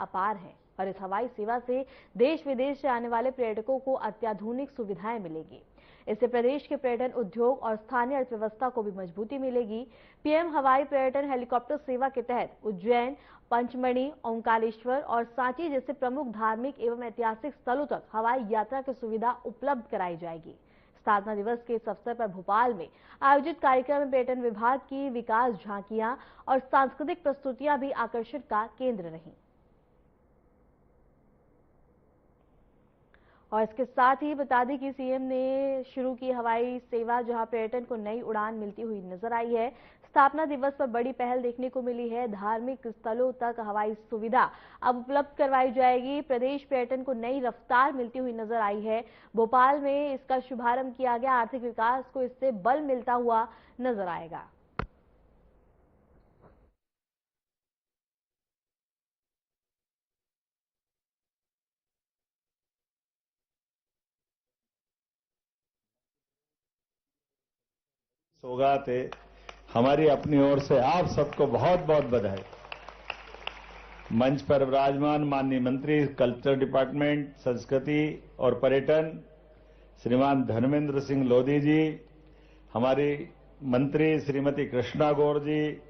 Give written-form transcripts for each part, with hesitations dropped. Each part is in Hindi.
अपार है और इस हवाई सेवा से देश विदेश से आने वाले पर्यटकों को अत्याधुनिक सुविधाएं मिलेगी। इससे प्रदेश के पर्यटन उद्योग और स्थानीय अर्थव्यवस्था को भी मजबूती मिलेगी। पीएम हवाई पर्यटन हेलीकॉप्टर सेवा के तहत उज्जैन, पंचमढ़ी, ओंकारेश्वर और सांची जैसे प्रमुख धार्मिक एवं ऐतिहासिक स्थलों तक हवाई यात्रा की सुविधा उपलब्ध कराई जाएगी। स्थापना दिवस के इस अवसर पर भोपाल में आयोजित कार्यक्रम में पर्यटन विभाग की विकास झांकियां और सांस्कृतिक प्रस्तुतियां भी आकर्षण का केंद्र रहीं। और इसके साथ ही बता दें कि सीएम ने शुरू की हवाई सेवा, जहां पर्यटन को नई उड़ान मिलती हुई नजर आई है। स्थापना दिवस पर बड़ी पहल देखने को मिली है। धार्मिक स्थलों तक हवाई सुविधा अब उपलब्ध करवाई जाएगी। प्रदेश पर्यटन को नई रफ्तार मिलती हुई नजर आई है। भोपाल में इसका शुभारंभ किया गया। आर्थिक विकास को इससे बल मिलता हुआ नजर आएगा। सौगात है हमारी अपनी ओर से आप सबको बहुत बहुत बधाई। मंच पर विराजमान माननीय मंत्री कल्चर डिपार्टमेंट, संस्कृति और पर्यटन श्रीमान धर्मेंद्र सिंह लोधी जी, हमारी मंत्री श्रीमती कृष्णा गौर जी,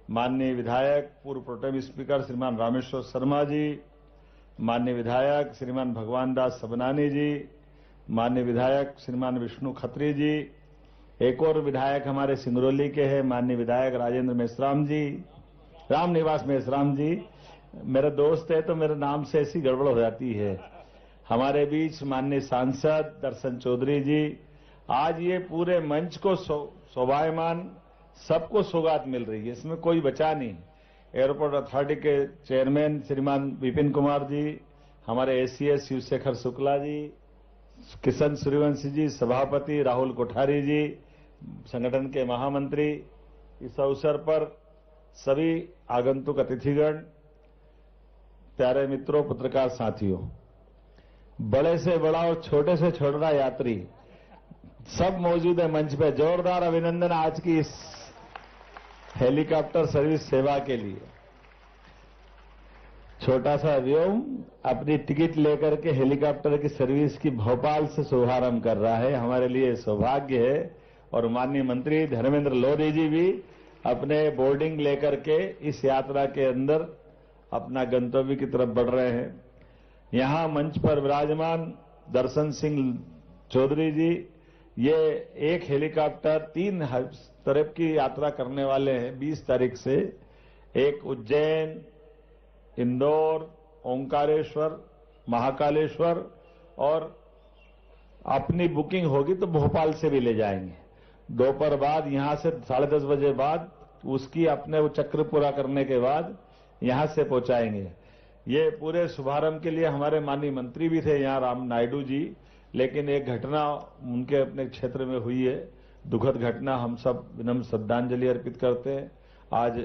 माननीय विधायक पूर्व प्रोटेम स्पीकर श्रीमान रामेश्वर शर्मा जी, माननीय विधायक श्रीमान भगवान दास सबनानी जी, माननीय विधायक श्रीमान विष्णु खत्री जी, एक और विधायक हमारे सिंगरौली के हैं माननीय विधायक राजेंद्र मेश्राम जी, रामनिवास मेश्राम जी। मेरा दोस्त है तो मेरे नाम से ऐसी गड़बड़ हो जाती है। हमारे बीच माननीय सांसद दर्शन चौधरी जी। आज ये पूरे मंच को शोभायमान सबको सौगात मिल रही है, इसमें कोई बचा नहीं। एयरपोर्ट अथॉरिटी के चेयरमैन श्रीमान विपिन कुमार जी, हमारे एसीएस शिवशेखर शुक्ला जी, किशन सूर्यवंशी जी, सभापति राहुल कोठारी जी, संगठन के महामंत्री। इस अवसर पर सभी आगंतुक अतिथिगण, प्यारे मित्रों, पत्रकार साथियों, बड़े से बड़ा और छोटे से छोटा यात्री सब मौजूद है मंच पे। जोरदार अभिनंदन आज की इस हेलीकॉप्टर सर्विस सेवा के लिए। छोटा सा व्योम अपनी टिकट लेकर के हेलीकॉप्टर की सर्विस की भोपाल से शुभारंभ कर रहा है, हमारे लिए सौभाग्य है। और माननीय मंत्री धर्मेंद्र लोधी जी भी अपने बोर्डिंग लेकर के इस यात्रा के अंदर अपना गंतव्य की तरफ बढ़ रहे हैं। यहां मंच पर विराजमान दर्शन सिंह चौधरी जी, ये एक हेलीकॉप्टर 3 तरफ की यात्रा करने वाले हैं 20 तारीख से। एक उज्जैन, इंदौर, ओंकारेश्वर, महाकालेश्वर, और अपनी बुकिंग होगी तो भोपाल से भी ले जाएंगे। दोपहर बाद यहां से 10:30 बजे बाद उसकी अपने वो चक्र पूरा करने के बाद यहां से पहुंचाएंगे। ये पूरे शुभारंभ के लिए हमारे माननीय मंत्री भी थे यहाँ, राम नायडू जी, लेकिन एक घटना उनके अपने क्षेत्र में हुई है, दुखद घटना। हम सब विनम्र श्रद्धांजलि अर्पित करते हैं। आज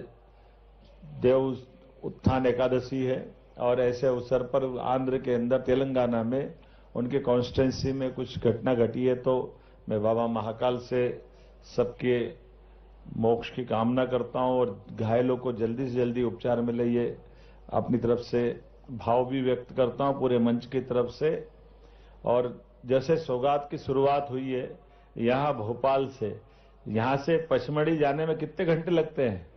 देव उत्थान एकादशी है और ऐसे अवसर पर आंध्र के अंदर तेलंगाना में उनके कॉन्स्टिट्यूंसी में कुछ घटना घटी है, तो मैं बाबा महाकाल से सबके मोक्ष की कामना करता हूं और घायलों को जल्दी से जल्दी उपचार मिले, ये अपनी तरफ से भाव भी व्यक्त करता हूं पूरे मंच की तरफ से। और जैसे सौगात की शुरुआत हुई है यहां भोपाल से, यहां से पचमढ़ी जाने में कितने घंटे लगते हैं?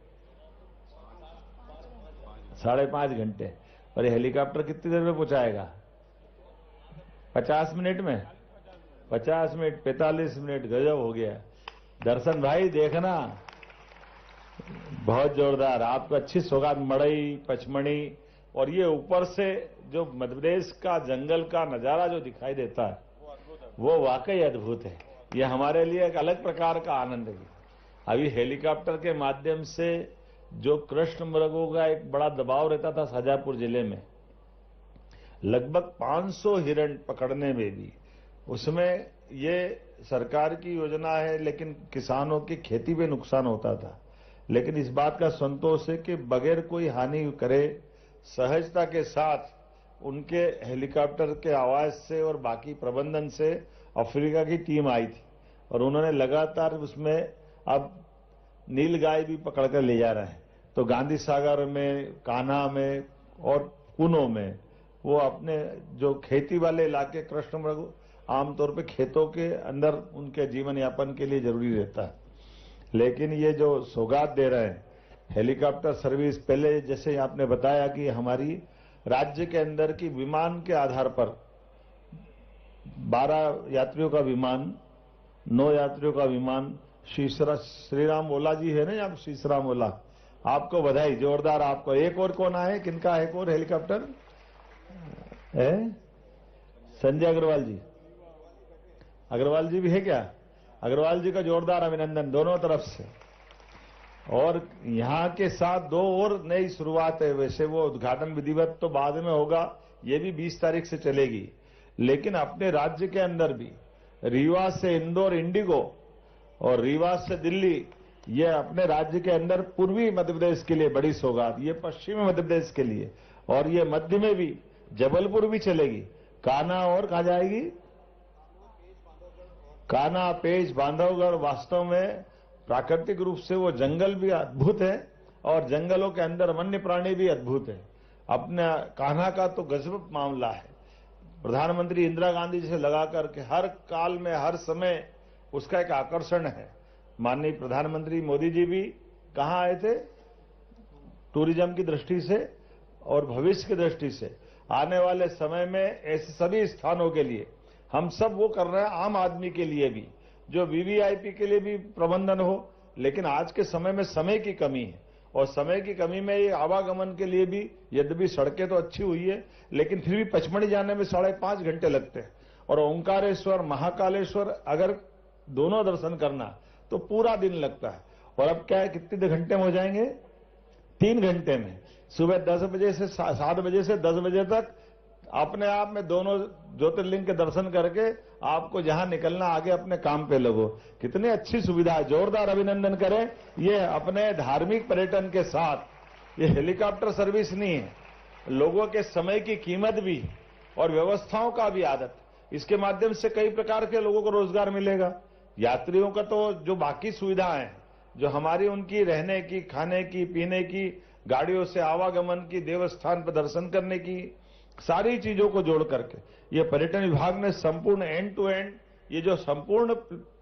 5.5 घंटे। और ये हेलीकॉप्टर कितनी देर में पहुंचाएगा? 50 मिनट में? 50 मिनट, 45 मिनट, गजब हो गया। दर्शन भाई देखना, बहुत जोरदार। आपको अच्छी सौगात, मड़ई, पचमढ़ी, और ये ऊपर से जो मध्य प्रदेश का जंगल का नजारा जो दिखाई देता है वो वाकई अद्भुत है। ये हमारे लिए एक अलग प्रकार का आनंद है। अभी हेलीकॉप्टर के माध्यम से जो कृष्ण मृगों का एक बड़ा दबाव रहता था शाजापुर जिले में, लगभग 500 हिरण पकड़ने में भी, उसमें ये सरकार की योजना है, लेकिन किसानों की खेती पे नुकसान होता था। लेकिन इस बात का संतोष है कि बगैर कोई हानि करे सहजता के साथ उनके हेलीकॉप्टर के आवाज से और बाकी प्रबंधन से अफ्रीका की टीम आई थी और उन्होंने लगातार उसमें अब नीलगाय भी पकड़कर ले जा रहे हैं। तो गांधी सागर में, कान्हा में और कुनों में, वो अपने जो खेती वाले इलाके कृष्ण मृग आमतौर पे खेतों के अंदर उनके जीवन यापन के लिए जरूरी रहता है। लेकिन ये जो सौगात दे रहे हैं हेलीकॉप्टर सर्विस, पहले जैसे आपने बताया कि हमारी राज्य के अंदर की विमान के आधार पर 12 यात्रियों का विमान, 9 यात्रियों का विमान, श्रीराम ओला जी है ना, आप श्रीराम ओला, आपको बधाई, जोरदार आपको। एक और कौन आए, किनका है एक और हेलीकॉप्टर है? संजय अग्रवाल जी, अग्रवाल जी भी है क्या? अग्रवाल जी का जोरदार अभिनंदन दोनों तरफ से। और यहां के साथ 2 और नई शुरुआत है। वैसे वो उद्घाटन विधिवत तो बाद में होगा, ये भी 20 तारीख से चलेगी, लेकिन अपने राज्य के अंदर भी रीवा से इंदौर इंडिगो और रीवा से दिल्ली, ये अपने राज्य के अंदर पूर्वी मध्य प्रदेश के लिए बड़ी सौगात, ये पश्चिमी मध्य प्रदेश के लिए, और ये मध्य में भी जबलपुर भी चलेगी। कान्हा और कहा जाएगी? कान्हा, पेंच, बांधवगढ़। वास्तव में प्राकृतिक रूप से वो जंगल भी अद्भुत है और जंगलों के अंदर वन्य प्राणी भी अद्भुत है। अपने कान्हा का तो गजब मामला है। प्रधानमंत्री इंदिरा गांधी जी से लगा करके हर काल में हर समय उसका एक आकर्षण है। माननीय प्रधानमंत्री मोदी जी भी कहां आए थे? टूरिज्म की दृष्टि से और भविष्य की दृष्टि से आने वाले समय में ऐसे सभी स्थानों के लिए हम सब वो कर रहे हैं, आम आदमी के लिए भी, जो वीवीआईपी के लिए भी प्रबंधन हो। लेकिन आज के समय में समय की कमी है, और समय की कमी में ये आवागमन के लिए भी, यद्यपि सड़कें तो अच्छी हुई है, लेकिन फिर भी पचमढ़ी जाने में 5.5 घंटे लगते हैं। और ओंकारेश्वर, महाकालेश्वर अगर दोनों दर्शन करना तो पूरा दिन लगता है। और अब क्या है, कितने घंटे में हो जाएंगे? 3 घंटे में। सुबह 10 बजे से 7 बजे से 10 बजे तक अपने आप में दोनों ज्योतिर्लिंग के दर्शन करके आपको जहां निकलना आगे अपने काम पे लगो। कितनी अच्छी सुविधा है, जोरदार अभिनंदन करें। ये अपने धार्मिक पर्यटन के साथ ये हेलीकॉप्टर सर्विस नहीं है, लोगों के समय की कीमत भी और व्यवस्थाओं का भी आदत। इसके माध्यम से कई प्रकार के लोगों को रोजगार मिलेगा। यात्रियों का तो जो बाकी सुविधाएं हैं, जो हमारी उनकी रहने की, खाने की, पीने की, गाड़ियों से आवागमन की, देवस्थान पर दर्शन करने की, सारी चीजों को जोड़ करके ये पर्यटन विभाग ने संपूर्ण एंड टू एंड ये जो संपूर्ण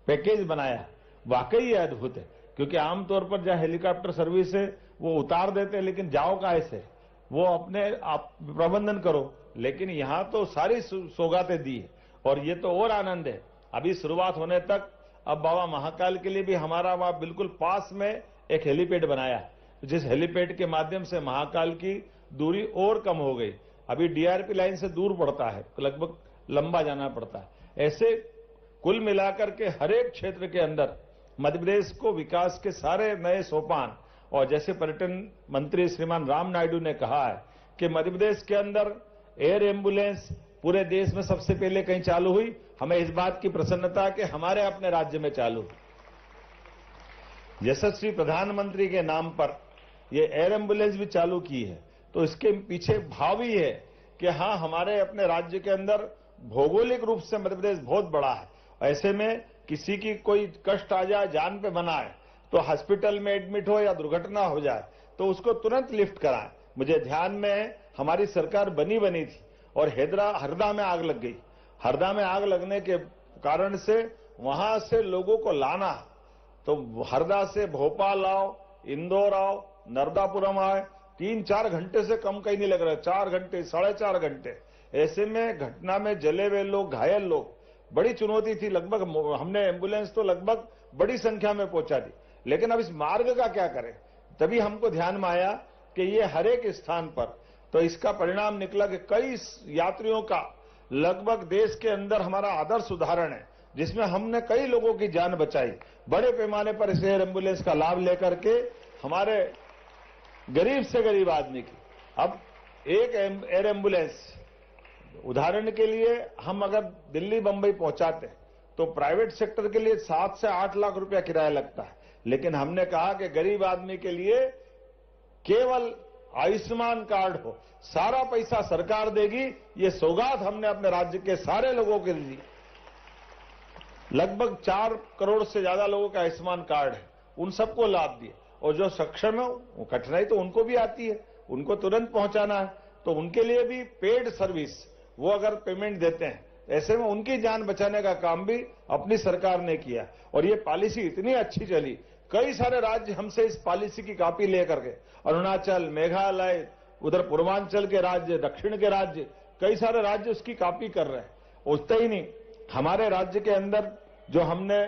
पैकेज बनाया, वाकई ये अद्भुत है। क्योंकि आमतौर पर जहां हेलीकॉप्टर सर्विस है वो उतार देते हैं, लेकिन जाओ कहां से, वो अपने आप प्रबंधन करो। लेकिन यहां तो सारी सौगातें दी है, और ये तो और आनंद है। अभी शुरुआत होने तक अब बाबा महाकाल के लिए भी हमारा वहां बिल्कुल पास में एक हेलीपैड बनाया है, जिस हेलीपैड के माध्यम से महाकाल की दूरी और कम हो गई। अभी डीआरपी लाइन से दूर पड़ता है, लगभग लंबा जाना पड़ता है। ऐसे कुल मिलाकर के हर एक क्षेत्र के अंदर मध्य प्रदेश को विकास के सारे नए सोपान, और जैसे पर्यटन मंत्री श्रीमान राम नायडू ने कहा है कि मध्य प्रदेश के अंदर एयर एम्बुलेंस पूरे देश में सबसे पहले कहीं चालू हुई। हमें इस बात की प्रसन्नता कि हमारे अपने राज्य में चालू हुई। यशस्वी प्रधानमंत्री के नाम पर ये एयर एम्बुलेंस भी चालू की है, तो इसके पीछे भाव ही है कि हाँ, हमारे अपने राज्य के अंदर भौगोलिक रूप से मध्य प्रदेश बहुत बड़ा है। ऐसे में किसी की कोई कष्ट आ जाए, जान पे बना है, तो हॉस्पिटल में एडमिट हो या दुर्घटना हो जाए तो उसको तुरंत लिफ्ट कराएं। मुझे ध्यान में है, हमारी सरकार बनी थी और हरदा में आग लग गई। हरदा में आग लगने के कारण से वहां से लोगों को लाना, तो हरदा से भोपाल आओ, इंदौर आओ, नर्मदापुरम आए, 3-4 घंटे से कम कहीं नहीं लग रहा, 4 घंटे, 4.5 घंटे। ऐसे में घटना में जले हुए लोग, घायल लोग, बड़ी चुनौती थी। लगभग हमने एम्बुलेंस तो लगभग बड़ी संख्या में पहुंचा दी, लेकिन अब इस मार्ग का क्या करें? तभी हमको ध्यान में आया कि ये हर एक स्थान पर, तो इसका परिणाम निकला कि कई यात्रियों का लगभग देश के अंदर हमारा आदर्श उदाहरण है, जिसमें हमने कई लोगों की जान बचाई। बड़े पैमाने पर इस एयर एम्बुलेंस का लाभ लेकर के हमारे गरीब से गरीब आदमी की, अब एक एयर एम्बुलेंस, उदाहरण के लिए हम अगर दिल्ली बंबई पहुंचाते तो प्राइवेट सेक्टर के लिए 7 से 8 लाख रुपया किराया लगता है, लेकिन हमने कहा कि गरीब आदमी के लिए केवल आयुष्मान कार्ड हो, सारा पैसा सरकार देगी। ये सौगात हमने अपने राज्य के सारे लोगों के लिए, लगभग 4 करोड़ से ज्यादा लोगों का आयुष्मान कार्ड है, उन सबको लाभ दिए। और जो सक्षम है, वो कठिनाई तो उनको भी आती है, उनको तुरंत पहुंचाना है, तो उनके लिए भी पेड सर्विस वो अगर पेमेंट देते हैं, ऐसे में उनकी जान बचाने का काम भी अपनी सरकार ने किया। और ये पॉलिसी इतनी अच्छी चली, कई सारे राज्य हमसे इस पॉलिसी की कॉपी लेकर के, अरुणाचल, मेघालय, उधर पूर्वांचल के राज्य, दक्षिण के राज्य, कई सारे राज्य उसकी कॉपी कर रहे हैं। उतना ही नहीं, हमारे राज्य के अंदर जो हमने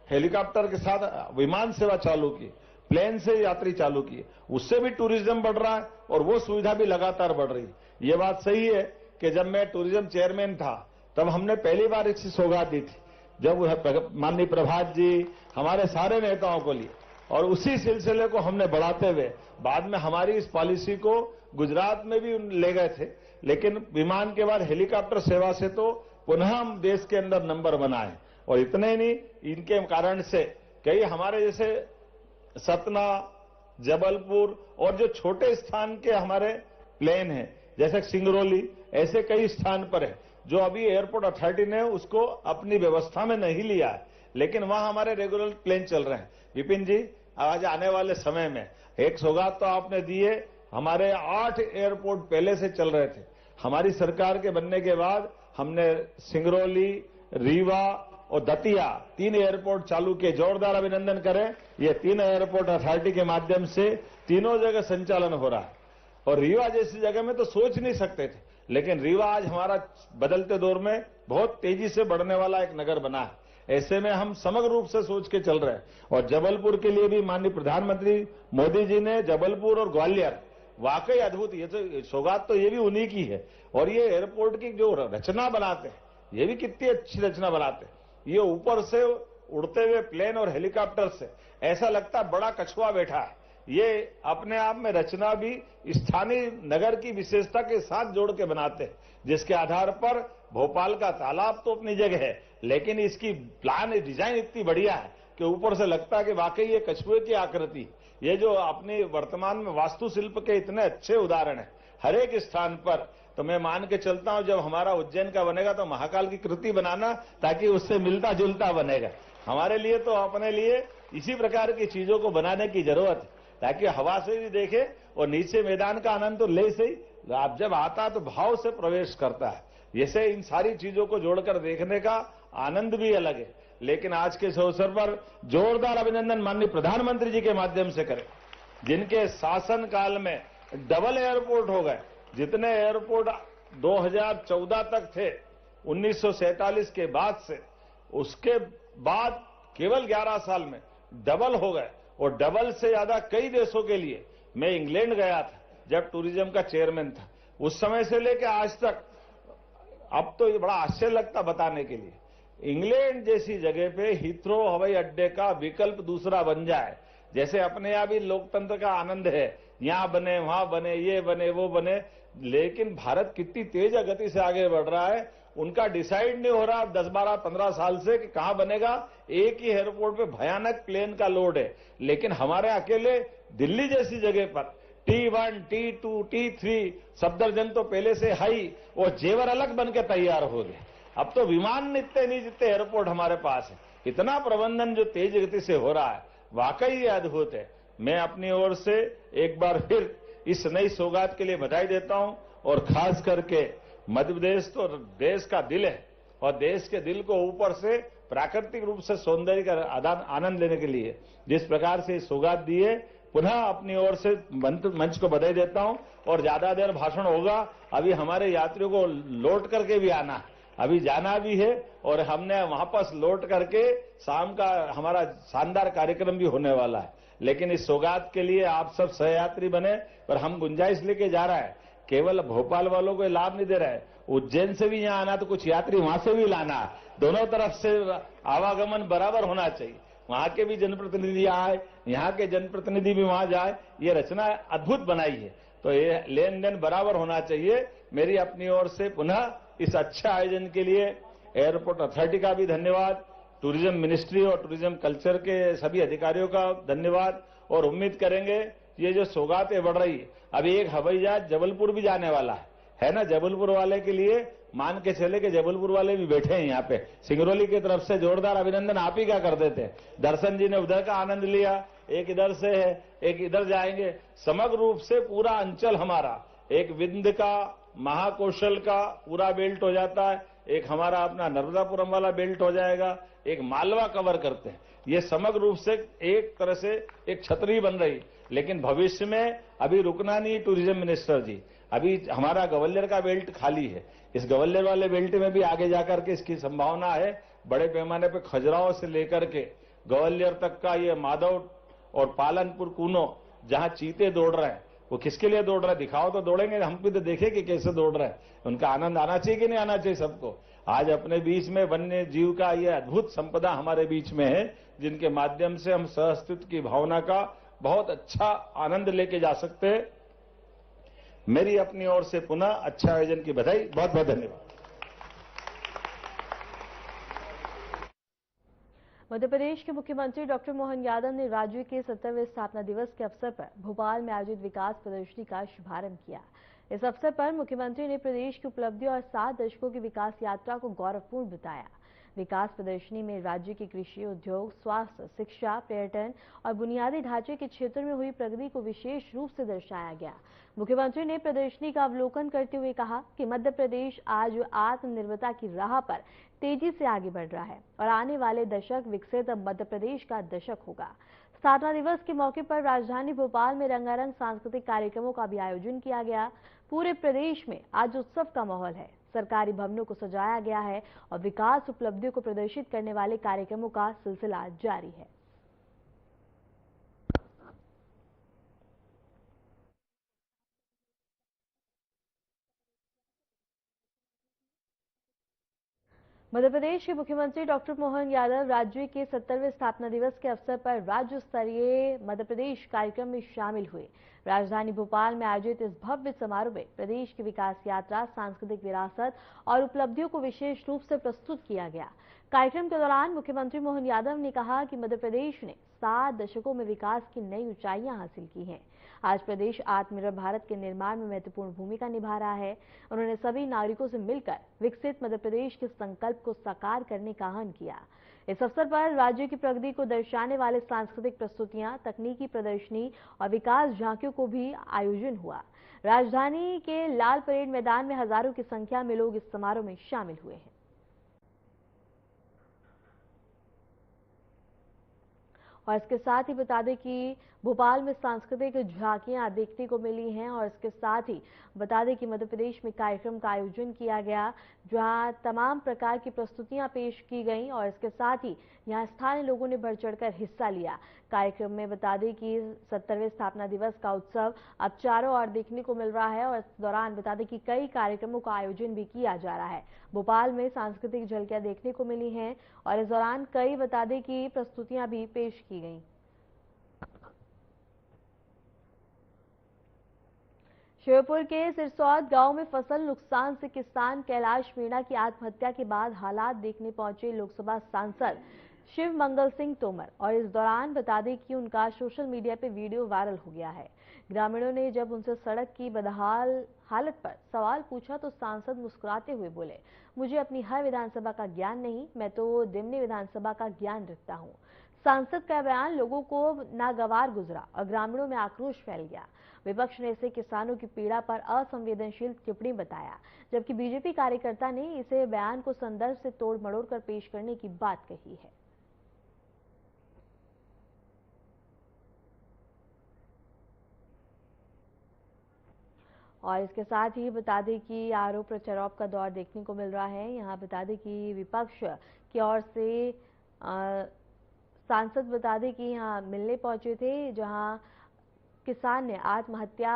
हेलीकॉप्टर के साथ विमान सेवा चालू की, प्लेन से यात्री चालू की, उससे भी टूरिज्म बढ़ रहा है और वो सुविधा भी लगातार बढ़ रही है। ये बात सही है कि जब मैं टूरिज्म चेयरमैन था तब हमने पहली बार इसकी सौगात दी थी, जब माननीय प्रभात जी हमारे सारे नेताओं को लिए, और उसी सिलसिले को हमने बढ़ाते हुए बाद में हमारी इस पॉलिसी को गुजरात में भी ले गए थे। लेकिन विमान के बाद हेलीकॉप्टर सेवा से तो पुनः हम देश के अंदर नंबर बनाए। और इतने ही नहीं, इनके कारण से कई हमारे जैसे सतना, जबलपुर और जो छोटे स्थान के हमारे प्लेन हैं जैसे सिंगरौली, ऐसे कई स्थान पर है जो अभी एयरपोर्ट अथॉरिटी ने उसको अपनी व्यवस्था में नहीं लिया है, लेकिन वहां हमारे रेगुलर प्लेन चल रहे हैं। विपिन जी, आज आने वाले समय में एक सौगात तो आपने दी है, हमारे 8 एयरपोर्ट पहले से चल रहे थे। हमारी सरकार के बनने के बाद हमने सिंगरौली, रीवा और दतिया 3 एयरपोर्ट चालू किए। जोरदार अभिनंदन करें, ये 3 एयरपोर्ट अथॉरिटी के माध्यम से तीनों जगह संचालन हो रहा है। और रीवा जैसी जगह में तो सोच नहीं सकते थे, लेकिन रीवा आज हमारा बदलते दौर में बहुत तेजी से बढ़ने वाला एक नगर बना है। ऐसे में हम समग्र रूप से सोच के चल रहे हैं। और जबलपुर के लिए भी माननीय प्रधानमंत्री मोदी जी ने जबलपुर और ग्वालियर वाकई अद्भुत, ये तो सौगात तो ये भी उन्हीं की है। और ये एयरपोर्ट की जो रचना बनाते हैं, ये भी कितनी अच्छी रचना बनाते हैं। ये ऊपर से उड़ते हुए प्लेन और हेलीकॉप्टर से ऐसा लगता है बड़ा कछुआ बैठा है। ये अपने आप में रचना भी स्थानीय नगर की विशेषता के साथ जोड़ के बनाते हैं, जिसके आधार पर भोपाल का तालाब तो अपनी जगह है, लेकिन इसकी प्लान डिजाइन इतनी बढ़िया है कि ऊपर से लगता है कि वाकई ये कछुए की आकृति। ये जो अपनी वर्तमान में वास्तुशिल्प के इतने अच्छे उदाहरण है हर एक स्थान पर। तो मैं मान के चलता हूं जब हमारा उज्जैन का बनेगा तो महाकाल की कृति बनाना, ताकि उससे मिलता जुलता बनेगा। हमारे लिए तो अपने लिए इसी प्रकार की चीजों को बनाने की जरूरत है, ताकि हवा से भी देखे और नीचे मैदान का आनंद तो ले से ही, आप जब आता तो भाव से प्रवेश करता है। जैसे इन सारी चीजों को जोड़कर देखने का आनंद भी अलग है। लेकिन आज के इस अवसर पर जोरदार अभिनंदन माननीय प्रधानमंत्री जी के माध्यम से करें, जिनके शासन काल में डबल एयरपोर्ट हो गए। जितने एयरपोर्ट 2014 तक थे 1947 के बाद से, उसके बाद केवल 11 साल में डबल हो गए। और डबल से ज्यादा कई देशों के लिए मैं इंग्लैंड गया था जब टूरिज्म का चेयरमैन था, उस समय से लेकर आज तक। अब तो ये बड़ा आश्चर्य लगता बताने के लिए, इंग्लैंड जैसी जगह पे हीथ्रो हवाई अड्डे का विकल्प दूसरा बन जाए। जैसे अपने यहाँ भी लोकतंत्र का आनंद है, यहां बने, वहां बने, ये बने, वो बने, लेकिन भारत कितनी तेज गति से आगे बढ़ रहा है, उनका डिसाइड नहीं हो रहा 10, 12, 15 साल से कि कहां बनेगा। एक ही एयरपोर्ट पे भयानक प्लेन का लोड है, लेकिन हमारे अकेले दिल्ली जैसी जगह पर T1, T2, T3 सफदरजंग तो पहले से हाई, वो जेवर अलग बन के तैयार हो गए। अब तो विमान इतने नहीं जितने एयरपोर्ट हमारे पास है। इतना प्रबंधन जो तेज गति से हो रहा है, वाकई ये अद्भुत है। मैं अपनी ओर से एक बार फिर इस नई सौगात के लिए बधाई देता हूं। और खास करके मध्य प्रदेश तो देश का दिल है, और देश के दिल को ऊपर से प्राकृतिक रूप से सौंदर्य का आनंद लेने के लिए जिस प्रकार से सौगात दी है, पुनः अपनी ओर से मंच को बधाई देता हूं। और ज्यादा देर भाषण होगा, अभी हमारे यात्रियों को लौट करके भी आना है, अभी जाना भी है, और हमने वापस लौट करके शाम का हमारा शानदार कार्यक्रम भी होने वाला है। लेकिन इस सौगात के लिए आप सब सहयात्री बने, पर हम गुंजाइश लेके जा रहा है, केवल भोपाल वालों को लाभ नहीं दे रहा है, उज्जैन से भी यहाँ आना तो कुछ यात्री वहां से भी लाना, दोनों तरफ से आवागमन बराबर होना चाहिए। वहां के भी जनप्रतिनिधि आए, यहाँ के जनप्रतिनिधि भी वहां जाए, ये रचना अद्भुत बनाई है। तो ये लेन देन बराबर होना चाहिए। मेरी अपनी ओर से पुनः इस अच्छे आयोजन के लिए एयरपोर्ट अथॉरिटी का भी धन्यवाद, टूरिज्म मिनिस्ट्री और टूरिज्म कल्चर के सभी अधिकारियों का धन्यवाद। और उम्मीद करेंगे ये जो सौगातें बढ़ रही है, अभी एक हवाई जहाज जबलपुर भी जाने वाला है ना। जबलपुर वाले के लिए मान के चले कि जबलपुर वाले भी बैठे हैं यहाँ पे, सिंगरौली की तरफ से जोरदार अभिनंदन आप ही क्या कर देते। दर्शन जी ने उधर का आनंद लिया, एक इधर से है, एक इधर जाएंगे। समग्र रूप से पूरा अंचल हमारा एक विंध्य का, महाकौशल का पूरा बेल्ट हो जाता है, एक हमारा अपना नर्मदापुरम वाला बेल्ट हो जाएगा, एक मालवा कवर करते हैं। ये समग्र रूप से एक तरह से एक छतरी बन रही। लेकिन भविष्य में अभी रुकना नहीं टूरिज्म मिनिस्टर जी, अभी हमारा ग्वालियर का बेल्ट खाली है, इस ग्वालियर वाले बेल्ट में भी आगे जाकर के इसकी संभावना है। बड़े पैमाने पर खजुराहो से लेकर के ग्वालियर तक का ये माधव और पालनपुर कूनो जहां चीते दौड़ रहे हैं, वो किसके लिए दौड़ रहे हैं? दिखाओ तो दौड़ेंगे, हम भी तो देखें कि कैसे दौड़ रहे हैं। उनका आनंद आना चाहिए कि नहीं आना चाहिए सबको। आज अपने बीच में वन्य जीव का ये अद्भुत संपदा हमारे बीच में है, जिनके माध्यम से हम सहअस्तित्व की भावना का बहुत अच्छा आनंद लेके जा सकते हैं। मेरी अपनी ओर से पुनः अच्छा आयोजन की बधाई, बहुत बहुत धन्यवाद। मध्य प्रदेश के मुख्यमंत्री डॉक्टर मोहन यादव ने राज्य के 70वें स्थापना दिवस के अवसर पर भोपाल में आयोजित विकास प्रदर्शनी का शुभारंभ किया। इस अवसर पर मुख्यमंत्री ने प्रदेश की उपलब्धियों और 7 दशकों की विकास यात्रा को गौरवपूर्ण बताया। विकास प्रदर्शनी में राज्य के कृषि, उद्योग, स्वास्थ्य, शिक्षा, पर्यटन और बुनियादी ढांचे के क्षेत्र में हुई प्रगति को विशेष रूप से दर्शाया गया। मुख्यमंत्री ने प्रदर्शनी का अवलोकन करते हुए कहा कि मध्य प्रदेश आज आत्मनिर्भरता की राह पर तेजी से आगे बढ़ रहा है और आने वाले दशक विकसित मध्य प्रदेश का दशक होगा। स्थापना दिवस के मौके पर राजधानी भोपाल में रंगारंग सांस्कृतिक कार्यक्रमों का भी आयोजन किया गया। पूरे प्रदेश में आज उत्सव का माहौल है। सरकारी भवनों को सजाया गया है और विकास उपलब्धियों को प्रदर्शित करने वाले कार्यक्रमों का सिलसिला जारी है। मध्य प्रदेश के मुख्यमंत्री डॉक्टर मोहन यादव राज्य के 70वें स्थापना दिवस के अवसर पर राज्य स्तरीय मध्य प्रदेश कार्यक्रम में शामिल हुए। राजधानी भोपाल में आयोजित इस भव्य समारोह में प्रदेश की विकास यात्रा, सांस्कृतिक विरासत और उपलब्धियों को विशेष रूप से प्रस्तुत किया गया। कार्यक्रम के दौरान मुख्यमंत्री मोहन यादव ने कहा कि मध्य प्रदेश ने 7 दशकों में विकास की नई ऊंचाइयां हासिल की हैं। आज प्रदेश आत्मनिर्भर भारत के निर्माण में महत्वपूर्ण भूमिका निभा रहा है। उन्होंने सभी नागरिकों से मिलकर विकसित मध्य प्रदेश के संकल्प को साकार करने का आह्वान किया। इस अवसर पर राज्य की प्रगति को दर्शाने वाले सांस्कृतिक प्रस्तुतियां, तकनीकी प्रदर्शनी और विकास झांकियों को भी आयोजन हुआ। राजधानी के लाल परेड मैदान में हजारों की संख्या में लोग इस समारोह में शामिल हुए हैं। और इसके साथ ही बता दें कि भोपाल में सांस्कृतिक झांकियां देखने को मिली हैं और इसके साथ ही बता दें कि मध्य प्रदेश में कार्यक्रम का आयोजन किया गया, जहां तमाम प्रकार की प्रस्तुतियां पेश की गईं और इसके साथ ही यहां स्थानीय लोगों ने बढ़ चढ़कर हिस्सा लिया। कार्यक्रम में बता दें कि 70वें स्थापना दिवस का उत्सव अब चारों ओर देखने को मिल रहा है और इस दौरान बता दें कि कई कार्यक्रमों का आयोजन भी किया जा रहा है। भोपाल में सांस्कृतिक झलकियां देखने को मिली हैं और इस दौरान कई बता दें कि प्रस्तुतियां भी पेश की गई। श्योपुर के सिरसौद गांव में फसल नुकसान से किसान कैलाश मीणा की आत्महत्या के बाद हालात देखने पहुंचे लोकसभा सांसद शिव मंगल सिंह तोमर और इस दौरान बता दें कि उनका सोशल मीडिया पे वीडियो वायरल हो गया है। ग्रामीणों ने जब उनसे सड़क की बदहाल हालत पर सवाल पूछा तो सांसद मुस्कुराते हुए बोले, मुझे अपनी हर विधानसभा का ज्ञान नहीं, मैं तो दिमनी विधानसभा का ज्ञान रखता हूँ। सांसद का बयान लोगों को नागवार गुजरा और ग्रामीणों में आक्रोश फैल गया। विपक्ष ने इसे किसानों की पीड़ा पर असंवेदनशील टिप्पणी बताया, जबकि बीजेपी कार्यकर्ता ने इसे बयान को संदर्भ से तोड़ मड़ोड़ कर पेश करने की बात कही है। और इसके साथ ही बता दें कि आरोप प्रत्यारोप का दौर देखने को मिल रहा है। यहाँ बता दें कि विपक्ष की ओर से सांसद बता दें कि यहाँ मिलने पहुंचे थे, जहां किसान ने आत्महत्या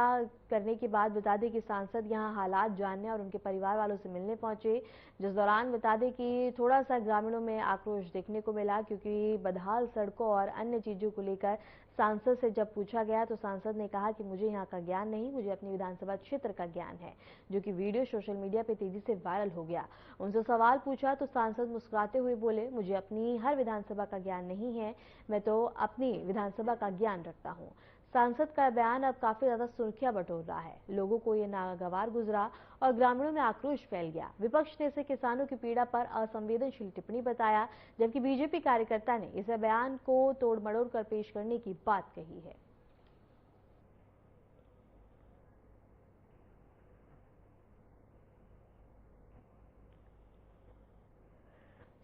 करने के बाद बता दें कि सांसद यहां हालात जानने और उनके परिवार वालों से मिलने पहुंचे, जिस दौरान बता दें कि थोड़ा सा ग्रामीणों में आक्रोश देखने को मिला, क्योंकि बदहाल सड़कों और अन्य चीजों को लेकर सांसद से जब पूछा गया तो सांसद ने कहा कि मुझे यहाँ का ज्ञान नहीं, मुझे अपनी विधानसभा क्षेत्र का ज्ञान है, जो कि वीडियो सोशल मीडिया पे तेजी से वायरल हो गया। उनसे सवाल पूछा तो सांसद मुस्कुराते हुए बोले, मुझे अपनी हर विधानसभा का ज्ञान नहीं है, मैं तो अपनी विधानसभा का ज्ञान रखता हूँ। सांसद का बयान अब काफी ज्यादा सुर्खियां बटोर रहा है। लोगों को ये नागवार गुजरा और ग्रामीणों में आक्रोश फैल गया। विपक्ष ने इसे किसानों की पीड़ा पर असंवेदनशील टिप्पणी बताया, जबकि बीजेपी कार्यकर्ता ने इस बयान को तोड़ मड़ोड़ कर पेश करने की बात कही है।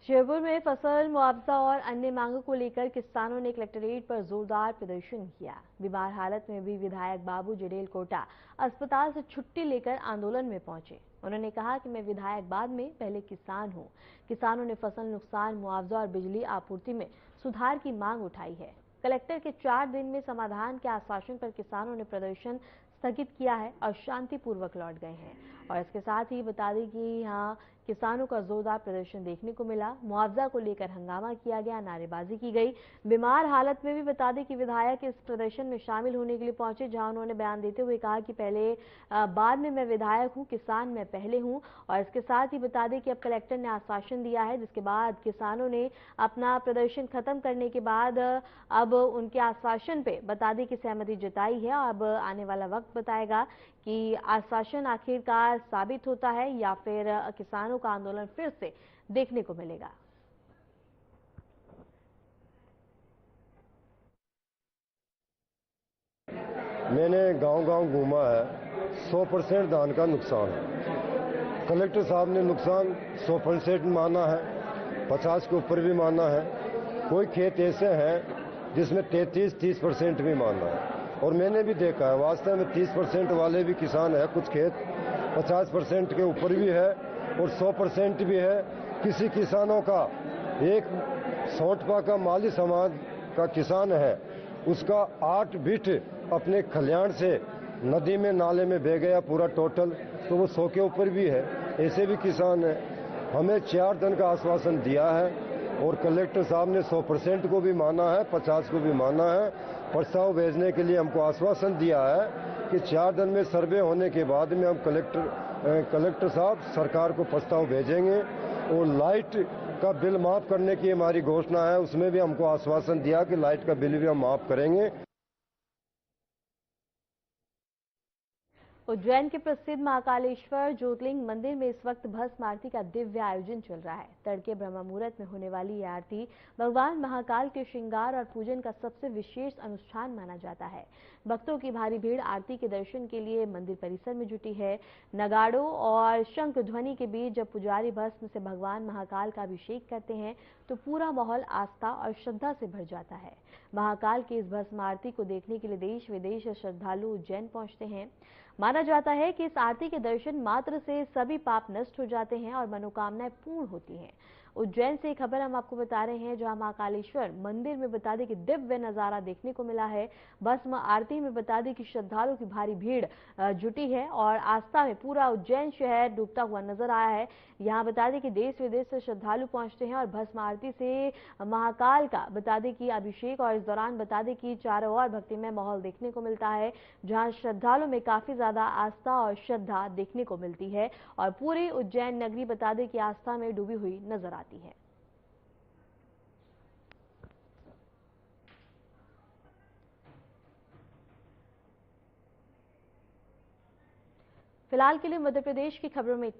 श्योपुर में फसल मुआवजा और अन्य मांगों को लेकर किसानों ने कलेक्ट्रेट पर जोरदार प्रदर्शन किया। बीमार हालत में भी विधायक बाबू जडेल कोटा अस्पताल से छुट्टी लेकर आंदोलन में पहुंचे। उन्होंने कहा कि मैं विधायक बाद में पहले किसान हूं। किसानों ने फसल नुकसान मुआवजा और बिजली आपूर्ति में सुधार की मांग उठाई है। कलेक्टर के 4 दिन में समाधान के आश्वासन पर किसानों ने प्रदर्शन स्थगित किया है और शांतिपूर्वक लौट गए हैं। और इसके साथ ही बता दें कि यहाँ किसानों का जोरदार प्रदर्शन देखने को मिला। मुआवजा को लेकर हंगामा किया गया, नारेबाजी की गई। बीमार हालत में भी बता दें कि विधायक इस प्रदर्शन में शामिल होने के लिए पहुंचे, जहां उन्होंने बयान देते हुए कहा कि पहले बाद में मैं विधायक हूं, किसान मैं पहले हूं। और इसके साथ ही बता दें कि अब कलेक्टर ने आश्वासन दिया है, जिसके बाद किसानों ने अपना प्रदर्शन खत्म करने के बाद अब उनके आश्वासन पे बता दें कि सहमति जताई है। अब आने वाला वक्त बताएगा कि आश्वासन आखिरकार साबित होता है या फिर किसानों का आंदोलन फिर से देखने को मिलेगा। मैंने गांव-गांव घूमा है, 100% धान का नुकसान है। कलेक्टर साहब ने नुकसान 100% माना है, 50 के ऊपर भी माना है। कोई खेत ऐसे हैं जिसमें 33-30% भी माना है। और मैंने भी देखा है, वास्तव में 30% वाले भी किसान है, कुछ खेत 50% के ऊपर भी है और 100% भी है। किसी किसानों का एक सोटपा का माली समाज का किसान है, उसका 8 बिट अपने खलियान से नदी में नाले में बह गया पूरा टोटल, तो वो 100 के ऊपर भी है। ऐसे भी किसान है। हमें 4 दिन का आश्वासन दिया है और कलेक्टर साहब ने 100% को भी माना है, 50 को भी माना है। प्रस्ताव भेजने के लिए हमको आश्वासन दिया है कि 4 दिन में सर्वे होने के बाद में हम कलेक्टर साहब सरकार को प्रस्ताव भेजेंगे। और लाइट का बिल माफ करने की हमारी घोषणा है, उसमें भी हमको आश्वासन दिया कि लाइट का बिल भी हम माफ करेंगे। उज्जैन के प्रसिद्ध महाकालेश्वर ज्योतिर्लिंग मंदिर में इस वक्त भस्म आरती का दिव्य आयोजन चल रहा है। तड़के ब्रह्म मुहूर्त में होने वाली यह आरती भगवान महाकाल के श्रृंगार और पूजन का सबसे विशेष अनुष्ठान माना जाता है। भक्तों की भारी भीड़ आरती के दर्शन के लिए मंदिर परिसर में जुटी है। नगाड़ों और शंख ध्वनि के बीच जब पुजारी भस्म से भगवान महाकाल का अभिषेक करते हैं तो पूरा माहौल आस्था और श्रद्धा से भर जाता है। महाकाल की इस भस्म आरती को देखने के लिए देश विदेश से श्रद्धालु उज्जैन पहुंचते हैं। माना जाता है कि इस आरती के दर्शन मात्र से सभी पाप नष्ट हो जाते हैं और मनोकामनाएं पूर्ण होती हैं। उज्जैन से एक खबर हम आपको बता रहे हैं, जहां महाकालेश्वर मंदिर में बता दें कि दिव्य नजारा देखने को मिला है। भस्म आरती में बता दें कि श्रद्धालुओं की भारी भीड़ जुटी है और आस्था में पूरा उज्जैन शहर डूबता हुआ नजर आया है। यहाँ बता दें कि देश विदेश से श्रद्धालु पहुंचते हैं और भस्म आरती से महाकाल का बता दें कि अभिषेक, और इस दौरान बता दें कि चारों ओर भक्तिमय माहौल देखने को मिलता है, जहां श्रद्धालुओं में काफी ज्यादा आस्था और श्रद्धा देखने को मिलती है और पूरी उज्जैन नगरी बता दें कि आस्था में डूबी हुई नजर आती है। फिलहाल के लिए मध्य प्रदेश की खबरों में